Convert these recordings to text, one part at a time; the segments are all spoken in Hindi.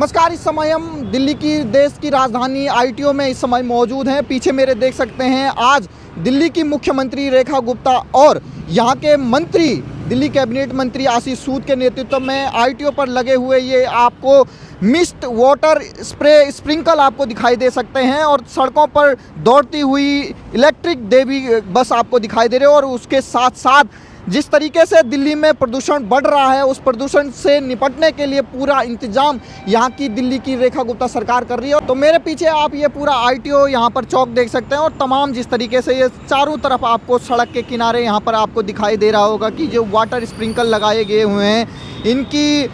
नमस्कार। इस समय हम दिल्ली की देश की राजधानी आईटीओ में इस समय मौजूद हैं। पीछे मेरे देख सकते हैं आज दिल्ली की मुख्यमंत्री रेखा गुप्ता और यहाँ के मंत्री दिल्ली कैबिनेट मंत्री आशीष सूद के नेतृत्व में आईटीओ पर लगे हुए ये आपको मिस्ट वाटर स्प्रिंकल आपको दिखाई दे सकते हैं और सड़कों पर दौड़ती हुई इलेक्ट्रिक देवी बस आपको दिखाई दे रही है। और उसके साथ साथ जिस तरीके से दिल्ली में प्रदूषण बढ़ रहा है उस प्रदूषण से निपटने के लिए पूरा इंतजाम यहाँ की दिल्ली की रेखा गुप्ता सरकार कर रही है। तो मेरे पीछे आप ये पूरा आईटीओ यहाँ पर चौक देख सकते हैं और तमाम जिस तरीके से ये चारों तरफ आपको सड़क के किनारे यहाँ पर आपको दिखाई दे रहा होगा कि जो वाटर स्प्रिंकल लगाए गए हुए हैं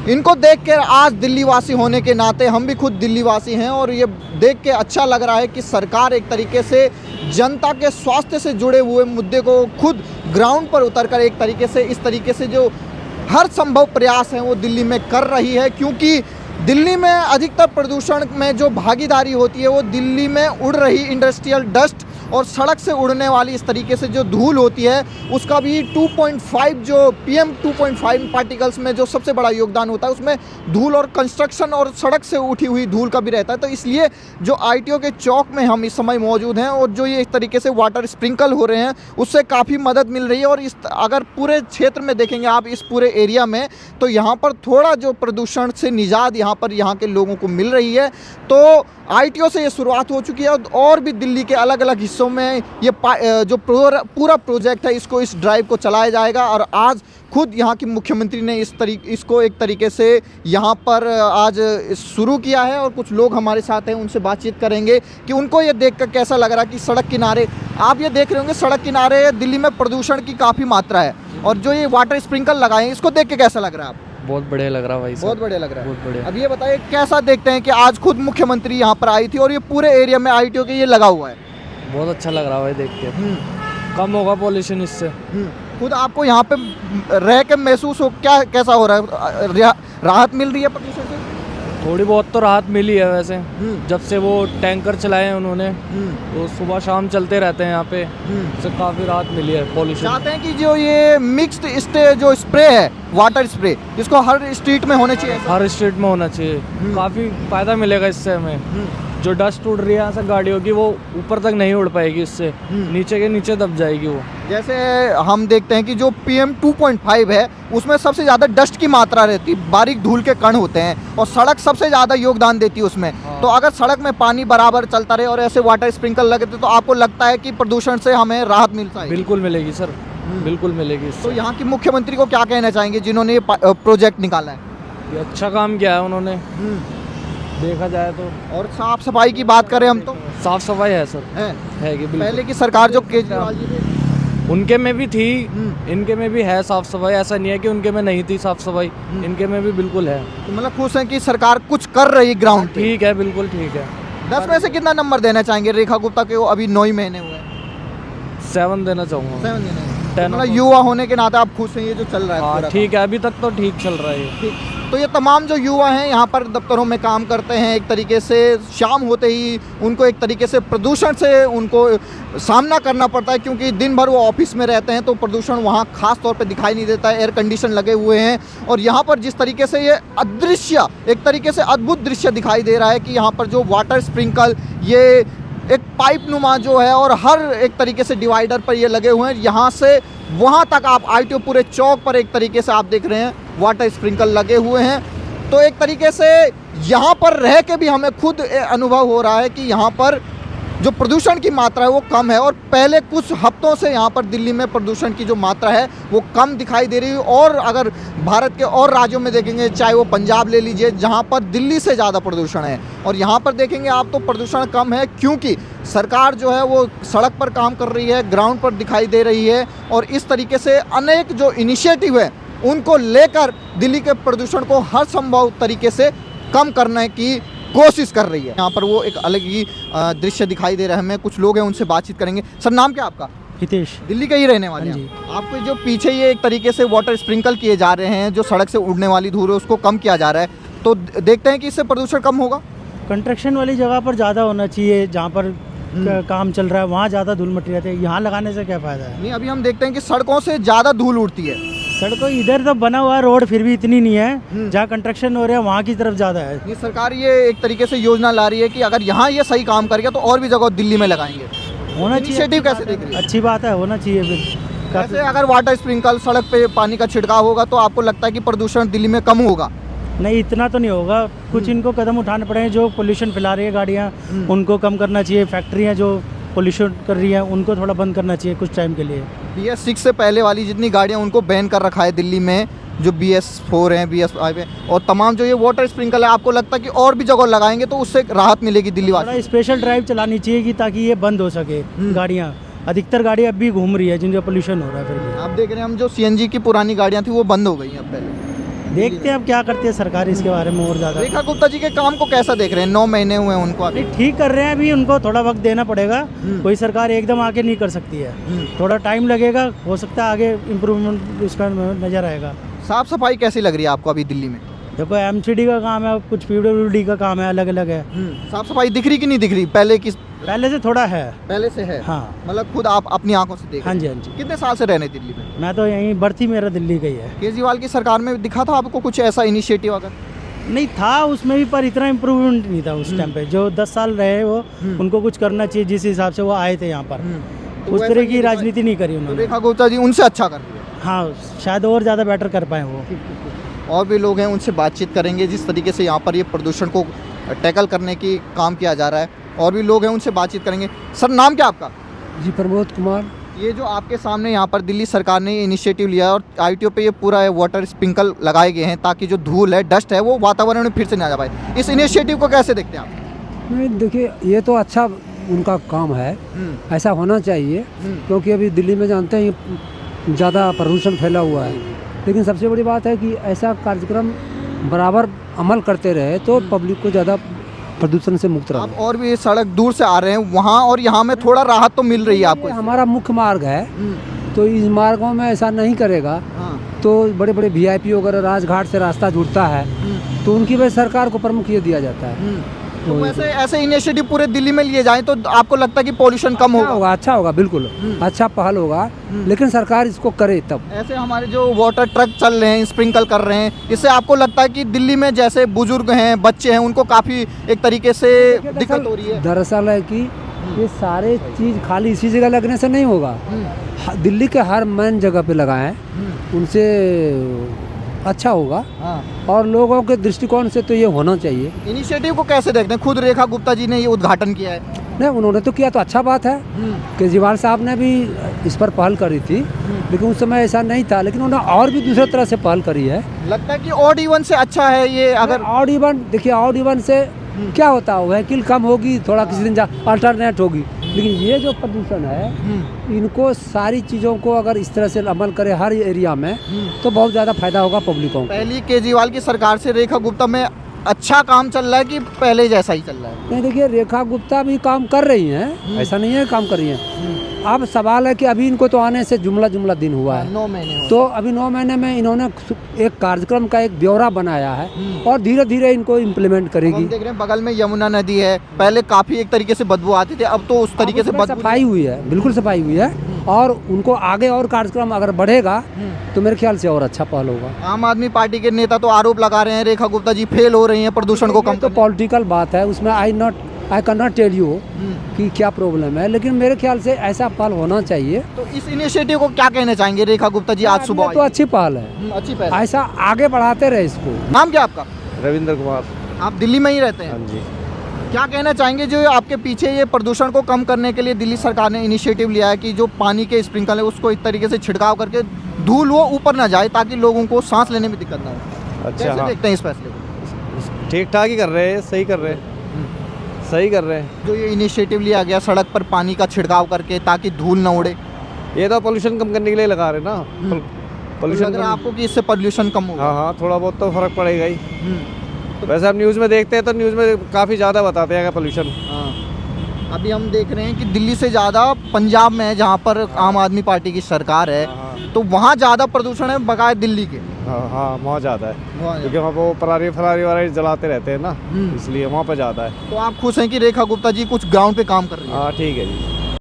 इनको देख कर आज दिल्ली वासी होने के नाते हम भी खुद दिल्ली वासी हैं और ये देख के अच्छा लग रहा है कि सरकार एक तरीके से जनता के स्वास्थ्य से जुड़े हुए मुद्दे को खुद ग्राउंड पर उतरकर एक तरीके से इस तरीके से जो हर संभव प्रयास है वो दिल्ली में कर रही है। क्योंकि दिल्ली में अधिकतर प्रदूषण में जो भागीदारी होती है वो दिल्ली में उड़ रही इंडस्ट्रियल डस्ट और सड़क से उड़ने वाली इस तरीके से जो धूल होती है उसका भी 2.5 जो PM 2.5 पार्टिकल्स में जो सबसे बड़ा योगदान होता है उसमें धूल और कंस्ट्रक्शन और सड़क से उठी हुई धूल का भी रहता है। तो इसलिए जो आईटीओ के चौक में हम इस समय मौजूद हैं और जो ये इस तरीके से वाटर स्प्रिंकल हो रहे हैं उससे काफ़ी मदद मिल रही है। और इस अगर पूरे क्षेत्र में देखेंगे आप इस पूरे एरिया में तो यहाँ पर थोड़ा जो प्रदूषण से निजात यहाँ के लोगों को मिल रही है। तो आईटीओ से ये शुरुआत हो चुकी है और भी दिल्ली के अलग अलग हिस्सों में ये जो पूरा प्रोजेक्ट है इस ड्राइव को चलाया जाएगा। और आज खुद यहाँ की मुख्यमंत्री ने इसको एक तरीके से यहाँ पर आज शुरू किया है और कुछ लोग हमारे साथ हैं उनसे बातचीत करेंगे कि उनको ये देखकर कैसा लग रहा है कि सड़क किनारे आप ये देख रहे होंगे सड़क किनारे दिल्ली में प्रदूषण की काफ़ी मात्रा है और जो ये वाटर स्प्रिंकल लगाए हैं इसको देख के कैसा लग रहा है आप? बहुत बढ़िया लग रहा है भाई, बहुत बढ़िया लग रहा है। बहुत बढ़िया। अब ये बताइए कैसा देखते हैं कि आज खुद मुख्यमंत्री यहाँ पर आई थी और ये पूरे एरिया में आईटीओ के ये लगा हुआ है। बहुत अच्छा लग रहा है भाई देख के। कम होगा पॉल्यूशन इससे। खुद आपको यहाँ पे रह के महसूस हो कैसा हो रहा है? राहत मिल रही है प्रदूषण से? थोड़ी बहुत तो राहत मिली है वैसे। जब से वो टैंकर चलाए हैं उन्होंने तो सुबह शाम चलते रहते हैं यहाँ पे, उससे काफ़ी राहत मिली है पॉल्यूशन। चाहते हैं कि जो ये मिक्स्ड जो स्प्रे है वाटर स्प्रे इसको हर स्ट्रीट में होना चाहिए। हर स्ट्रीट में होना चाहिए, काफ़ी फ़ायदा मिलेगा इससे हमें। जो डस्ट उड़ रही है यहाँ से गाड़ियों की वो ऊपर तक नहीं उड़ पाएगी, इससे नीचे के नीचे दब जाएगी वो। जैसे हम देखते हैं कि जो PM 2.5 है उसमें सबसे ज़्यादा डस्ट की मात्रा रहती है, बारीक धूल के कण होते हैं और सड़क सबसे ज़्यादा योगदान देती है उसमें। तो अगर सड़क में पानी बराबर चलता रहे और ऐसे वाटर स्प्रिंकल लगे तो आपको लगता है कि प्रदूषण से हमें राहत मिलता है? बिल्कुल मिलेगी सर, बिल्कुल मिलेगी। तो यहाँ की मुख्यमंत्री को क्या कहना चाहेंगे जिन्होंने ये प्रोजेक्ट निकाला है? ये अच्छा काम किया है उन्होंने देखा जाए तो। और साफ सफाई की बात करें हम तो साफ सफाई है सर, है कि पहले की सरकार जो केजरीवाल जी थे उनके में भी थी, इनके में भी है साफ सफाई। ऐसा नहीं है कि उनके में नहीं थी साफ सफाई, इनके में भी बिल्कुल है। तो मतलब खुश हैं कि सरकार कुछ कर रही है ग्राउंड पे? ठीक है, बिल्कुल ठीक है। 10 में से कितना नंबर देना चाहेंगे रेखा गुप्ता के? वो अभी 9 ही महीने हुए? 7 देना चाहूँगा। 7 देना। मतलब युवा होने के नाते आप खुश हैं ये जो चल रहा है? ठीक है, अभी तक तो ठीक चल रहा है। ठीक। तो ये तमाम जो युवा हैं यहाँ पर दफ्तरों में काम करते हैं, एक तरीके से शाम होते ही उनको एक तरीके से प्रदूषण से उनको सामना करना पड़ता है क्योंकि दिन भर वो ऑफिस में रहते हैं तो प्रदूषण वहाँ खास तौर पे दिखाई नहीं देता है। एयर कंडीशन लगे हुए हैं और यहाँ पर जिस तरीके से ये अदृश्य एक तरीके से अद्भुत दृश्य दिखाई दे रहा है कि यहाँ पर जो वाटर स्प्रिंकल ये एक पाइप नुमा जो है और हर एक तरीके से डिवाइडर पर ये लगे हुए हैं, यहाँ से वहाँ तक आप आईटीओ पूरे चौक पर एक तरीके से आप देख रहे हैं वाटर स्प्रिंकल लगे हुए हैं। तो एक तरीके से यहाँ पर रह के भी हमें खुद अनुभव हो रहा है कि यहाँ पर जो प्रदूषण की मात्रा है वो कम है और पहले कुछ हफ्तों से यहाँ पर दिल्ली में प्रदूषण की जो मात्रा है वो कम दिखाई दे रही है। और अगर भारत के और राज्यों में देखेंगे चाहे वो पंजाब ले लीजिए जहाँ पर दिल्ली से ज़्यादा प्रदूषण है और यहाँ पर देखेंगे आप तो प्रदूषण कम है क्योंकि सरकार जो है वो सड़क पर काम कर रही है, ग्राउंड पर दिखाई दे रही है और इस तरीके से अनेक जो इनिशिएटिव है उनको लेकर दिल्ली के प्रदूषण को हर संभव तरीके से कम करने की कोशिश कर रही है। यहाँ पर वो एक अलग ही दृश्य दिखाई दे रहा है। हमें कुछ लोग हैं उनसे बातचीत करेंगे। सर नाम क्या आपका? हितेश। दिल्ली के ही रहने वाले हैं? आपको जो पीछे ये एक तरीके से वाटर स्प्रिंकल किए जा रहे हैं जो सड़क से उड़ने वाली धूल है उसको कम किया जा रहा है तो देखते हैं कि इससे प्रदूषण कम होगा? कंस्ट्रक्शन वाली जगह पर ज़्यादा होना चाहिए, जहाँ पर काम चल रहा है वहाँ ज़्यादा धूल मटी रहती है, यहाँ लगाने से क्या फ़ायदा है? नहीं, अभी हम देखते हैं कि सड़कों से ज़्यादा धूल उड़ती है। सड़कों इधर तो बना हुआ है रोड, फिर भी इतनी नहीं है। जहाँ कंस्ट्रक्शन हो रहा है वहाँ की तरफ ज़्यादा है। ये सरकार ये एक तरीके से योजना ला रही है कि अगर यहाँ ये सही काम कर गया तो और भी जगह दिल्ली में लगाएंगे। होना चाहिए। इनिशिएटिव कैसे देख रही है? अच्छी बात है, होना चाहिए फिर। वैसे अगर वाटर स्प्रिंकल सड़क पे पानी का छिड़काव होगा तो आपको लगता है कि प्रदूषण दिल्ली में कम होगा? नहीं, इतना तो नहीं होगा। कुछ इनको कदम उठाने पड़ेंगे। जो पोल्यूशन फैला रही है गाड़ियाँ, उनको कम करना चाहिए। फैक्ट्रियाँ जो पोल्यूशन कर रही हैं उनको थोड़ा बंद करना चाहिए कुछ टाइम के लिए। BS6 से पहले वाली जितनी गाड़ियाँ उनको बैन कर रखा है दिल्ली में, जो BS4 हैं, BS5 है, और तमाम जो ये वाटर स्प्रिंकल है, आपको लगता है कि और भी जगह लगाएंगे तो उससे राहत मिलेगी दिल्ली वासियों थोड़ा स्पेशल ड्राइव चलानी चाहिए कि ताकि ये बंद हो सके गाड़ियाँ। अधिकतर गाड़ी अब भी घूम रही है जिनका पोल्यूशन हो रहा है। फिर भी को? आप देख रहे हैं हम जो CNG की पुरानी गाड़ियाँ थी वो बंद हो गई हैं अब पहले। देखते हैं अब क्या करती है सरकार इसके बारे में और ज़्यादा। रेखा गुप्ता जी के काम को कैसा देख रहे हैं? 9 महीने हुए हैं उनको अभी। नहीं, ठीक कर रहे हैं। अभी उनको थोड़ा वक्त देना पड़ेगा। कोई सरकार एकदम आके नहीं कर सकती है, थोड़ा टाइम लगेगा। हो सकता है आगे इम्प्रूवमेंट उसका नज़र आएगा। साफ सफाई कैसी लग रही है आपको अभी दिल्ली में? देखो MCD का काम है, कुछ PWD का काम है, अलग अलग है। साफ सफाई दिख रही कि नहीं दिख रही? पहले से थोड़ा है। पहले से है? हाँ मतलब खुद आप अपनी आंखों से देख हाँ रहे जी, हैं? हाँ जी। कितने साल से रहने दिल्ली में? मैं तो यहीं बढ़ती मेरा दिल्ली का ही है। केजरीवाल की सरकार में दिखा था आपको कुछ ऐसा इनिशिएटिव अगर? नहीं था उसमें भी, पर इतना इम्प्रूवमेंट नहीं था उस टाइम पे। जो 10 साल रहे वो, उनको कुछ करना चाहिए जिस हिसाब से वो आए थे यहाँ पर। तो उस वैसा तरह नहीं की दिखा- राजनीति नहीं करी तो उन्होंने। रेखा गुप्ता जी उनसे अच्छा कर रही है। हाँ, शायद और ज़्यादा बेटर कर पाए वो। और भी लोग हैं, उनसे बातचीत करेंगे जिस तरीके से यहाँ पर ये प्रदूषण को टैकल करने की काम किया जा रहा है। और भी लोग हैं, उनसे बातचीत करेंगे। सर, नाम क्या आपका? जी, प्रमोद कुमार। ये जो आपके सामने यहाँ पर दिल्ली सरकार ने ये इनिशिएटिव लिया और ITO पे ये पूरा वाटर स्प्रिंकल लगाए गए हैं ताकि जो धूल है, डस्ट है, वो वातावरण में फिर से ना जा पाए। इस इनिशिएटिव को कैसे देखते हैं आप? नहीं, देखिए ये तो अच्छा उनका काम है, ऐसा होना चाहिए। क्योंकि अभी दिल्ली में जानते हैं ज़्यादा प्रदूषण फैला हुआ है। लेकिन सबसे बड़ी बात है कि ऐसा कार्यक्रम बराबर अमल करते रहे तो पब्लिक को ज़्यादा प्रदूषण से मुक्त रहे। आप और भी सड़क दूर से आ रहे हैं, वहाँ और यहाँ में थोड़ा राहत तो मिल रही है आपको? ये हमारा मुख्य मार्ग है, तो इस मार्गों में ऐसा नहीं करेगा हाँ। तो बड़े बड़े VIP वगैरह राजघाट से रास्ता जुड़ता है, तो उनकी वजह सरकार को प्रमुख ये दिया जाता है। तो वैसे ऐसे इनिशिएटिव पूरे दिल्ली में लिए जाएं तो आपको लगता है कि पॉल्यूशन कम होगा? अच्छा होगा, बिल्कुल अच्छा पहल होगा, लेकिन सरकार इसको करे तब। ऐसे हमारे जो वाटर ट्रक चल रहे हैं, स्प्रिंकल कर रहे हैं, इससे आपको लगता है कि दिल्ली में जैसे बुजुर्ग हैं, बच्चे हैं, उनको काफ़ी एक तरीके से दिक्कत हो रही है? दरअसल है कि ये सारे चीज़ खाली इसी जगह लगने से नहीं होगा। दिल्ली के हर मेन जगह पे लगाएं, उनसे अच्छा होगा। हाँ। और लोगों के दृष्टिकोण से तो ये होना चाहिए। इनिशिएटिव को कैसे देखते हैं? खुद रेखा गुप्ता जी ने ये उद्घाटन किया है। नहीं, उन्होंने तो किया तो अच्छा बात है। केजरीवाल साहब ने भी इस पर पहल करी थी, लेकिन उस समय ऐसा नहीं था। लेकिन उन्होंने और भी दूसरे तरह से पहल करी है। लगता है कि ऑड इवन से अच्छा है ये? अगर ऑड इवन, देखिए ऑड इवन से क्या होता है, व्हीकल कम होगी, थोड़ा किसी दिन अल्टरनेट होगी। लेकिन ये जो प्रदूषण है, इनको सारी चीज़ों को अगर इस तरह से अमल करे हर एरिया में, तो बहुत ज़्यादा फायदा होगा पब्लिकों को। पहली केजरीवाल की सरकार से रेखा गुप्ता में अच्छा काम चल रहा है कि पहले जैसा ही चल रहा है? नहीं, देखिए रेखा गुप्ता भी काम कर रही हैं, ऐसा नहीं है काम कर रही हैं। अब सवाल है कि अभी इनको तो आने से जुमला दिन हुआ है। 9 महीने तो अभी 9 महीने में इन्होंने एक कार्यक्रम का एक ब्यौरा बनाया है और धीरे धीरे इनको इम्प्लीमेंट करेगी। हम देख रहे हैं बगल में यमुना नदी है, पहले काफी एक तरीके से बदबू आती थी, अब तो उस तरीके से उसमें बदबू सफाई हुई है, बिल्कुल सफाई हुई है। और उनको आगे और कार्यक्रम अगर बढ़ेगा तो मेरे ख्याल से और अच्छा पहल होगा। आम आदमी पार्टी के नेता तो आरोप लगा रहे हैं रेखा गुप्ता जी फेल हो रही हैं प्रदूषण को कम तो पॉलिटिकल बात है, उसमें I can not tell you कि क्या प्रॉब्लम है, लेकिन मेरे ख्याल से ऐसा पहल होना चाहिए। तो इस इनिशिएटिव को क्या कहना चाहेंगे रेखा गुप्ता जी? आज सुबह तो अच्छी पहल है, अच्छी पहल। ऐसा आगे बढ़ाते रहे इसको। नाम क्या आपका? रविंद्र कुमार। आप दिल्ली में ही रहते हैं? हाँ जी। क्या कहना चाहेंगे जो आपके पीछे ये प्रदूषण को कम करने के लिए दिल्ली सरकार ने इनिशिएटिव लिया है कि जो पानी के स्प्रिंकल है उसको एक तरीके से छिड़काव करके धूल वो ऊपर ना जाए ताकि लोगों को सांस लेने में दिक्कत ना हो? अच्छा, कैसे हाँ, देखते हैं इस फैसले को? ठीक ठाक ही कर रहे हैं, सही कर रहे हैं, सही कर रहे हैं। जो ये इनिशिएटिव लिया गया सड़क पर पानी का छिड़काव करके ताकि धूल न उड़े, ये तो पोल्यूशन कम करने के लिए लगा रहे हैं ना। तो पोल्यूशन लग रहा है आपको कि इससे पोल्यूशन कम होगा? हाँ, थोड़ा बहुत तो फर्क पड़ेगा ही। वैसे हम न्यूज़ में देखते हैं तो न्यूज़ में काफ़ी ज़्यादा बताते हैं पोल्यूशन। हाँ। अभी हम देख रहे हैं कि दिल्ली से ज़्यादा पंजाब में है जहाँ पर आम आदमी पार्टी की सरकार है, तो वहाँ ज़्यादा प्रदूषण है बकाए दिल्ली के। हाँ, वहाँ ज़्यादा है क्योंकि वहाँ वो फरारी वाले जलाते रहते हैं ना, इसलिए वहाँ पर ज़्यादा है। तो आप खुश हैं कि रेखा गुप्ता जी कुछ ग्राउंड पे काम कर रही है? हाँ, ठीक है जी।